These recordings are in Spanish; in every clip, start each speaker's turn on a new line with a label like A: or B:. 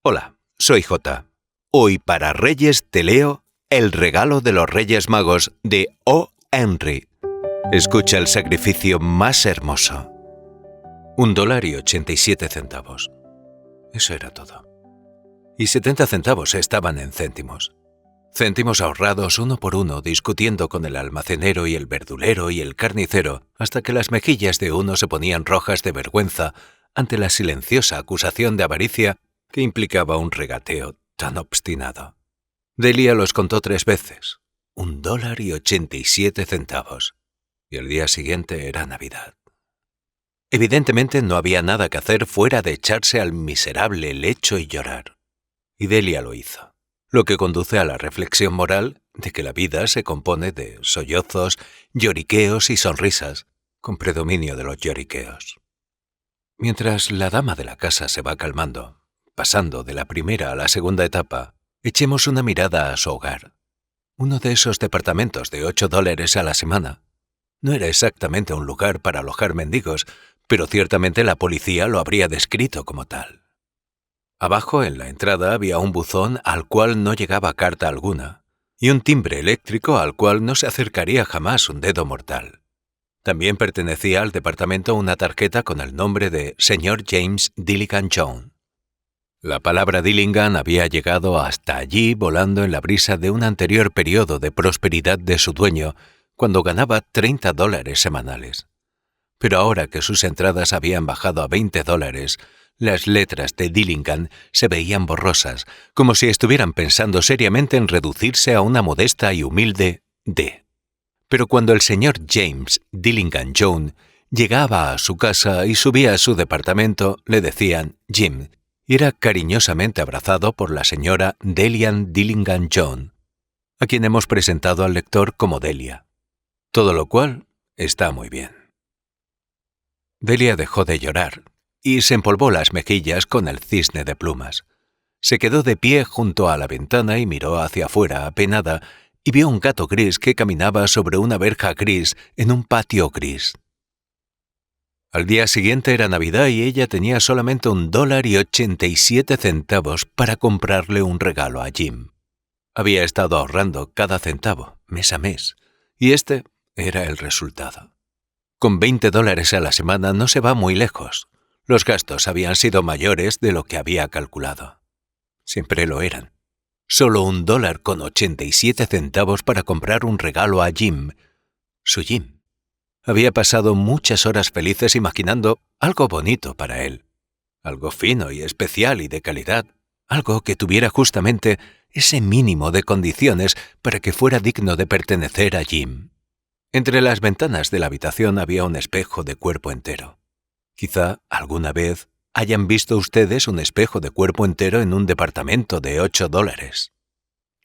A: Hola, soy Jota. Hoy para Reyes te leo El regalo de los Reyes Magos de O. Henry. Escucha el sacrificio más hermoso. $1.87. Eso era todo. Y 70 centavos estaban en céntimos. Céntimos ahorrados uno por uno, discutiendo con el almacenero y el verdulero y el carnicero, hasta que las mejillas de uno se ponían rojas de vergüenza ante la silenciosa acusación de avaricia que implicaba un regateo tan obstinado. Delia los contó 3 veces. $1.87. Y el día siguiente era Navidad. Evidentemente no había nada que hacer fuera de echarse al miserable lecho y llorar. Y Delia lo hizo. Lo que conduce a la reflexión moral de que la vida se compone de sollozos, lloriqueos y sonrisas, con predominio de los lloriqueos. Mientras la dama de la casa se va calmando, pasando de la primera a la segunda etapa, echemos una mirada a su hogar. Uno de esos departamentos de $8 a la semana. No era exactamente un lugar para alojar mendigos, pero ciertamente la policía lo habría descrito como tal. Abajo, en la entrada, había un buzón al cual no llegaba carta alguna, y un timbre eléctrico al cual no se acercaría jamás un dedo mortal. También pertenecía al departamento una tarjeta con el nombre de Sr. James Dillingham Jones. La palabra Dillingham había llegado hasta allí volando en la brisa de un anterior periodo de prosperidad de su dueño, cuando ganaba $30 semanales. Pero ahora que sus entradas habían bajado a $20, las letras de Dillingham se veían borrosas, como si estuvieran pensando seriamente en reducirse a una modesta y humilde D. Pero cuando el señor James Dillingham Jones llegaba a su casa y subía a su departamento, le decían Jim, y era cariñosamente abrazado por la señora Delia Dillingham Jones, a quien hemos presentado al lector como Delia. Todo lo cual está muy bien. Delia dejó de llorar y se empolvó las mejillas con el cisne de plumas. Se quedó de pie junto a la ventana y miró hacia afuera apenada y vio un gato gris que caminaba sobre una verja gris en un patio gris. Al día siguiente era Navidad y ella tenía solamente $1.87 para comprarle un regalo a Jim. Había estado ahorrando cada centavo, mes a mes, y este era el resultado. Con $20 a la semana no se va muy lejos. Los gastos habían sido mayores de lo que había calculado. Siempre lo eran. Solo $1.87 para comprar un regalo a Jim. Su Jim. Había pasado muchas horas felices imaginando algo bonito para él. Algo fino y especial y de calidad. Algo que tuviera justamente ese mínimo de condiciones para que fuera digno de pertenecer a Jim. Entre las ventanas de la habitación había un espejo de cuerpo entero. Quizá alguna vez hayan visto ustedes un espejo de cuerpo entero en un departamento de $8.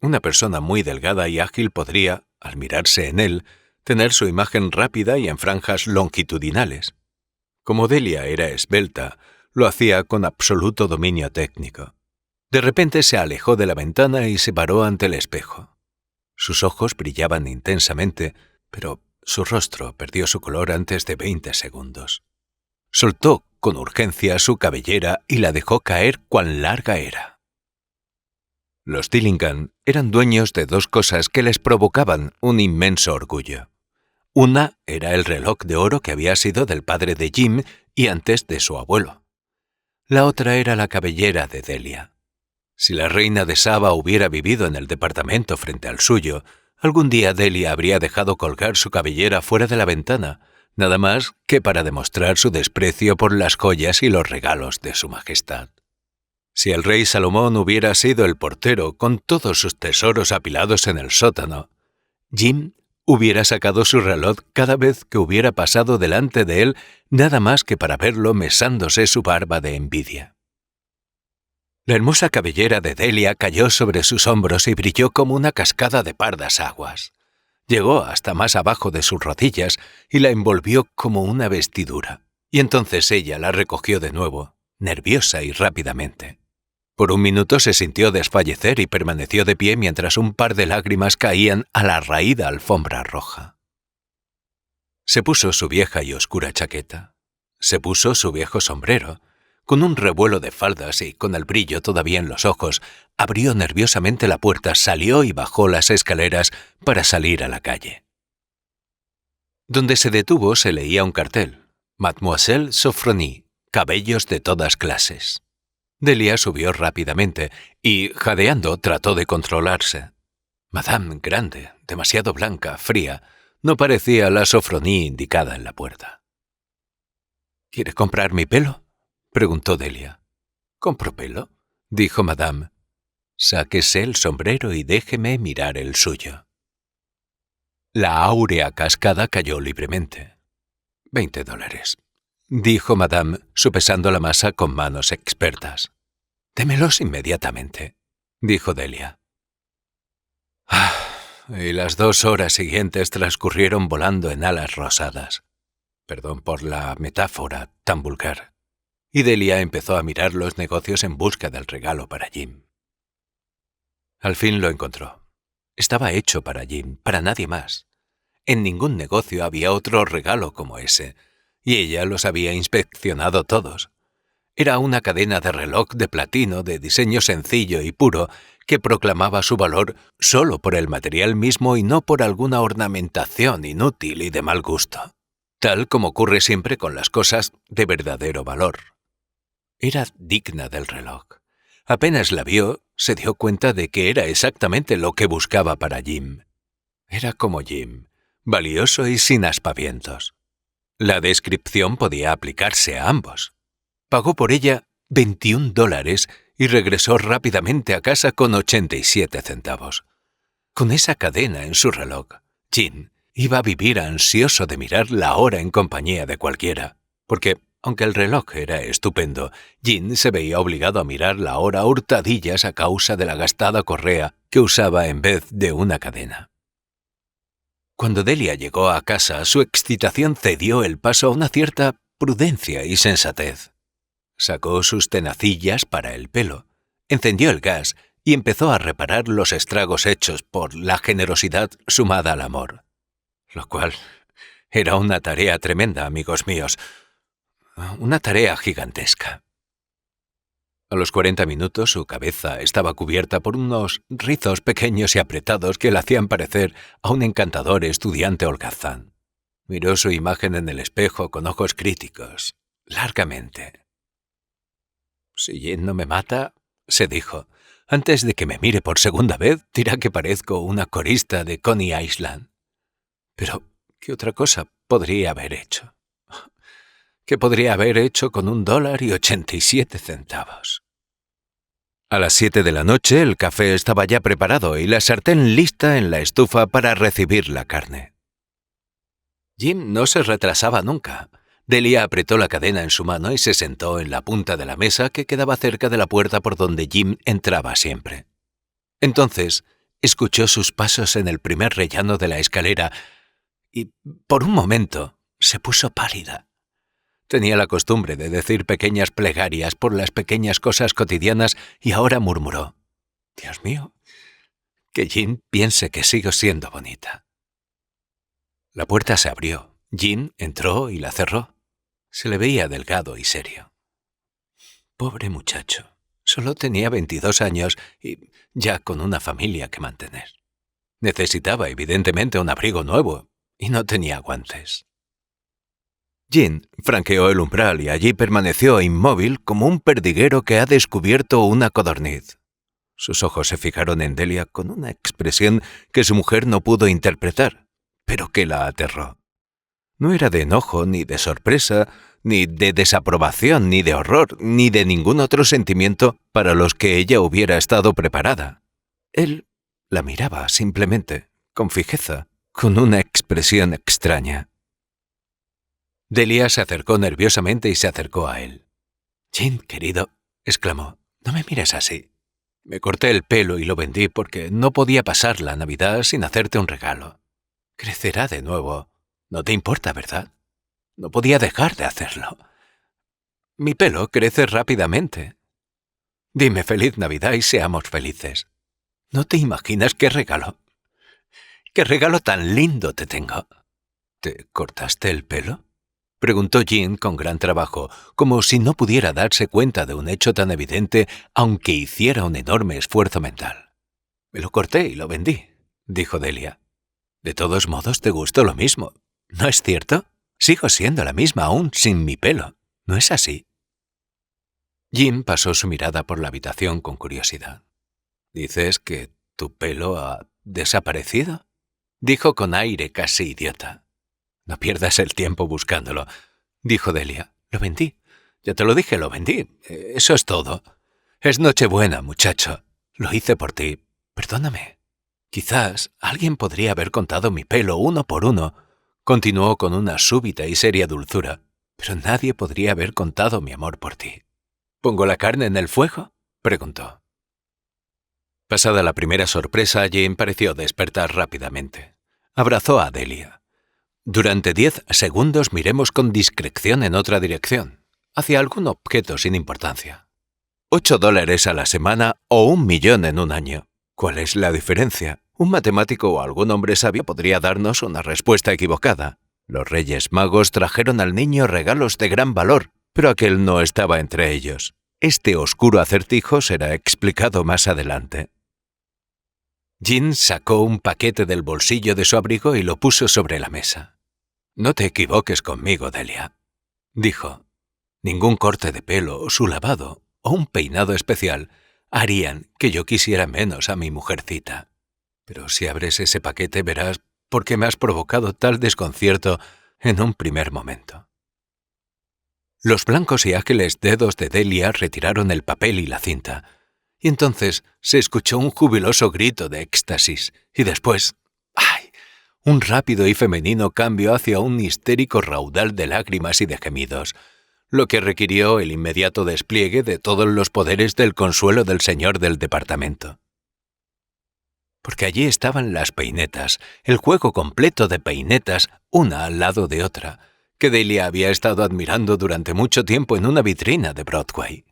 A: Una persona muy delgada y ágil podría, al mirarse en él, tener su imagen rápida y en franjas longitudinales. Como Delia era esbelta, lo hacía con absoluto dominio técnico. De repente se alejó de la ventana y se paró ante el espejo. Sus ojos brillaban intensamente, pero su rostro perdió su color antes de 20 segundos. Soltó con urgencia su cabellera y la dejó caer cuán larga era. Los Dillingham eran dueños de 2 cosas que les provocaban un inmenso orgullo. Una era el reloj de oro que había sido del padre de Jim y antes de su abuelo. La otra era la cabellera de Delia. Si la reina de Saba hubiera vivido en el departamento frente al suyo, algún día Delia habría dejado colgar su cabellera fuera de la ventana, nada más que para demostrar su desprecio por las joyas y los regalos de su majestad. Si el rey Salomón hubiera sido el portero con todos sus tesoros apilados en el sótano, Jim hubiera sacado su reloj cada vez que hubiera pasado delante de él, nada más que para verlo mesándose su barba de envidia. La hermosa cabellera de Delia cayó sobre sus hombros y brilló como una cascada de pardas aguas. Llegó hasta más abajo de sus rodillas y la envolvió como una vestidura. Y entonces ella la recogió de nuevo, nerviosa y rápidamente. Por un minuto se sintió desfallecer y permaneció de pie mientras un par de lágrimas caían a la raída alfombra roja. Se puso su vieja y oscura chaqueta. Se puso su viejo sombrero. Con un revuelo de faldas y con el brillo todavía en los ojos, abrió nerviosamente la puerta, salió y bajó las escaleras para salir a la calle. Donde se detuvo se leía un cartel: Mademoiselle Sofronie, cabellos de todas clases. Delia subió rápidamente y, jadeando, trató de controlarse. Madame, grande, demasiado blanca, fría, no parecía la Sofronie indicada en la puerta. —¿Quiere comprar mi pelo? —preguntó Delia. —¿Compro pelo? —dijo Madame. —Sáquese el sombrero y déjeme mirar el suyo. La áurea cascada cayó libremente. $20, dijo Madame, sopesando la masa con manos expertas. —Démelos inmediatamente —dijo Delia. Y las 2 horas siguientes transcurrieron volando en alas rosadas. Perdón por la metáfora tan vulgar. Y Delia empezó a mirar los negocios en busca del regalo para Jim. Al fin lo encontró. Estaba hecho para Jim, para nadie más. En ningún negocio había otro regalo como ese, y ella los había inspeccionado todos. Era una cadena de reloj de platino de diseño sencillo y puro que proclamaba su valor solo por el material mismo y no por alguna ornamentación inútil y de mal gusto, tal como ocurre siempre con las cosas de verdadero valor. Era digna del reloj. Apenas la vio, se dio cuenta de que era exactamente lo que buscaba para Jim. Era como Jim, valioso y sin aspavientos. La descripción podía aplicarse a ambos. Pagó por ella $21 y regresó rápidamente a casa con 87 centavos. Con esa cadena en su reloj, Jim iba a vivir ansioso de mirar la hora en compañía de cualquiera, porque, aunque el reloj era estupendo, Jim se veía obligado a mirar la hora a hurtadillas a causa de la gastada correa que usaba en vez de una cadena. Cuando Delia llegó a casa, su excitación cedió el paso a una cierta prudencia y sensatez. Sacó sus tenacillas para el pelo, encendió el gas y empezó a reparar los estragos hechos por la generosidad sumada al amor. Lo cual era una tarea tremenda, amigos míos. Una tarea gigantesca. A los 40 minutos su cabeza estaba cubierta por unos rizos pequeños y apretados que le hacían parecer a un encantador estudiante holgazán. Miró su imagen en el espejo con ojos críticos, largamente. «Si Jim no me mata», se dijo, «antes de que me mire por segunda vez, dirá que parezco una corista de Coney Island». Pero, ¿qué otra cosa podría haber hecho? ¿Qué podría haber hecho con $1.87? A las 7 de la noche el café estaba ya preparado y la sartén lista en la estufa para recibir la carne. Jim no se retrasaba nunca. Delia apretó la cadena en su mano y se sentó en la punta de la mesa que quedaba cerca de la puerta por donde Jim entraba siempre. Entonces escuchó sus pasos en el primer rellano de la escalera y, por un momento, se puso pálida. Tenía la costumbre de decir pequeñas plegarias por las pequeñas cosas cotidianas y ahora murmuró: «Dios mío, que Jim piense que sigo siendo bonita». La puerta se abrió. Jim entró y la cerró. Se le veía delgado y serio. Pobre muchacho. Solo tenía 22 años y ya con una familia que mantener. Necesitaba evidentemente un abrigo nuevo y no tenía guantes. Jim franqueó el umbral y allí permaneció inmóvil como un perdiguero que ha descubierto una codorniz. Sus ojos se fijaron en Delia con una expresión que su mujer no pudo interpretar, pero que la aterró. No era de enojo, ni de sorpresa, ni de desaprobación, ni de horror, ni de ningún otro sentimiento para los que ella hubiera estado preparada. Él la miraba simplemente, con fijeza, con una expresión extraña. Delia se acercó nerviosamente y se acercó a él. «Jim, querido», exclamó, «no me mires así. Me corté el pelo y lo vendí porque no podía pasar la Navidad sin hacerte un regalo. Crecerá de nuevo. No te importa, ¿verdad? No podía dejar de hacerlo. Mi pelo crece rápidamente. Dime feliz Navidad y seamos felices. ¿No te imaginas qué regalo tan lindo te tengo?» «¿Te cortaste el pelo?», Preguntó Jean con gran trabajo, como si no pudiera darse cuenta de un hecho tan evidente, aunque hiciera un enorme esfuerzo mental. «Me lo corté y lo vendí», dijo Delia. «De todos modos te gustó lo mismo, ¿no es cierto? Sigo siendo la misma aún sin mi pelo, ¿no es así?» Jean pasó su mirada por la habitación con curiosidad. «¿Dices que tu pelo ha desaparecido?», dijo con aire casi idiota. «No pierdas el tiempo buscándolo», dijo Delia. «Lo vendí. Ya te lo dije, lo vendí. Eso es todo. Es Nochebuena, muchacho. Lo hice por ti. Perdóname. Quizás alguien podría haber contado mi pelo uno por uno», continuó con una súbita y seria dulzura, «pero nadie podría haber contado mi amor por ti». «¿Pongo la carne en el fuego?», preguntó. Pasada la primera sorpresa, Jean pareció despertar rápidamente. Abrazó a Delia. «Durante 10 segundos miremos con discreción en otra dirección, hacia algún objeto sin importancia. $8 a la semana o 1.000.000 en un año. ¿Cuál es la diferencia? Un matemático o algún hombre sabio podría darnos una respuesta equivocada. Los Reyes Magos trajeron al niño regalos de gran valor, pero aquel no estaba entre ellos. Este oscuro acertijo será explicado más adelante». Jean sacó un paquete del bolsillo de su abrigo y lo puso sobre la mesa. «No te equivoques conmigo, Delia», dijo. «Ningún corte de pelo, su lavado o un peinado especial harían que yo quisiera menos a mi mujercita. Pero si abres ese paquete verás por qué me has provocado tal desconcierto en un primer momento». Los blancos y ágiles dedos de Delia retiraron el papel y la cinta, y entonces se escuchó un jubiloso grito de éxtasis, y después, ¡ay!, un rápido y femenino cambio hacia un histérico raudal de lágrimas y de gemidos, lo que requirió el inmediato despliegue de todos los poderes del consuelo del señor del departamento. Porque allí estaban las peinetas, el juego completo de peinetas, una al lado de otra, que Delia había estado admirando durante mucho tiempo en una vitrina de Broadway.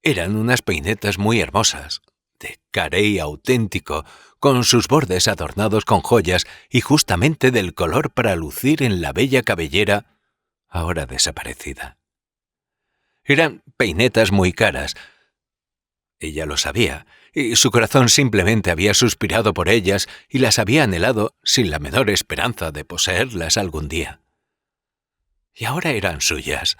A: Eran unas peinetas muy hermosas, de carey auténtico, con sus bordes adornados con joyas y justamente del color para lucir en la bella cabellera, ahora desaparecida. Eran peinetas muy caras. Ella lo sabía, y su corazón simplemente había suspirado por ellas y las había anhelado sin la menor esperanza de poseerlas algún día. Y ahora eran suyas,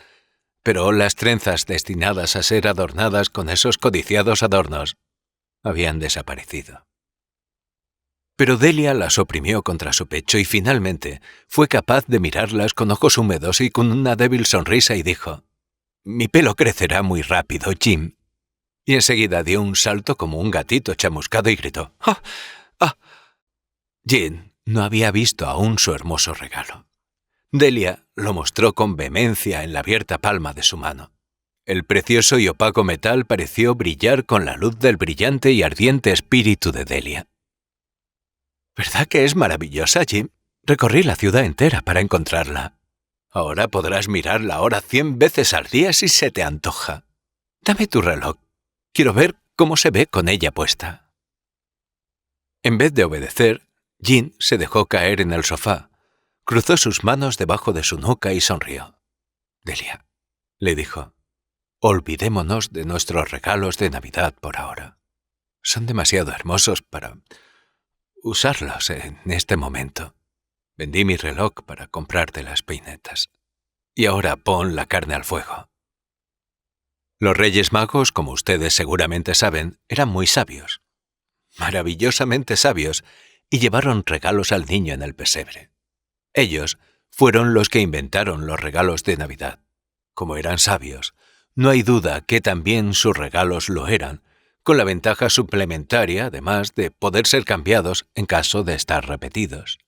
A: pero las trenzas destinadas a ser adornadas con esos codiciados adornos habían desaparecido. Pero Delia las oprimió contra su pecho y finalmente fue capaz de mirarlas con ojos húmedos y con una débil sonrisa y dijo: «Mi pelo crecerá muy rápido, Jim». Y enseguida dio un salto como un gatito chamuscado y gritó: «¡Ah! ¡Ah!». Jim no había visto aún su hermoso regalo. Delia lo mostró con vehemencia en la abierta palma de su mano. El precioso y opaco metal pareció brillar con la luz del brillante y ardiente espíritu de Delia. «¿Verdad que es maravillosa, Jim? Recorrí la ciudad entera para encontrarla. Ahora podrás mirar la hora 100 veces al día si se te antoja. Dame tu reloj. Quiero ver cómo se ve con ella puesta». En vez de obedecer, Jean se dejó caer en el sofá, cruzó sus manos debajo de su nuca y sonrió. «Delia», le dijo, «olvidémonos de nuestros regalos de Navidad por ahora. Son demasiado hermosos para usarlos en este momento. Vendí mi reloj para comprarte las peinetas. Y ahora pon la carne al fuego». Los Reyes Magos, como ustedes seguramente saben, eran muy sabios, maravillosamente sabios, y llevaron regalos al niño en el pesebre. Ellos fueron los que inventaron los regalos de Navidad. Como eran sabios, no hay duda que también sus regalos lo eran, con la ventaja suplementaria, además, de poder ser cambiados en caso de estar repetidos.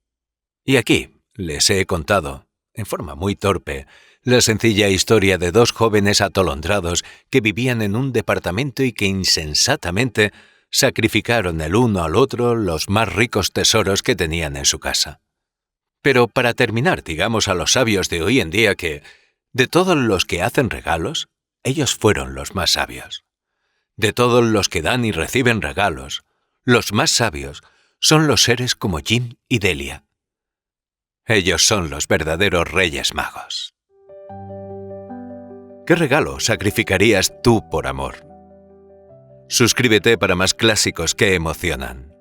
A: Y aquí les he contado, en forma muy torpe, la sencilla historia de 2 jóvenes atolondrados que vivían en un departamento y que insensatamente sacrificaron el uno al otro los más ricos tesoros que tenían en su casa. Pero para terminar, digamos a los sabios de hoy en día que, de todos los que hacen regalos, ellos fueron los más sabios. De todos los que dan y reciben regalos, los más sabios son los seres como Jim y Delia. Ellos son los verdaderos Reyes Magos. ¿Qué regalo sacrificarías tú por amor? Suscríbete para más clásicos que emocionan.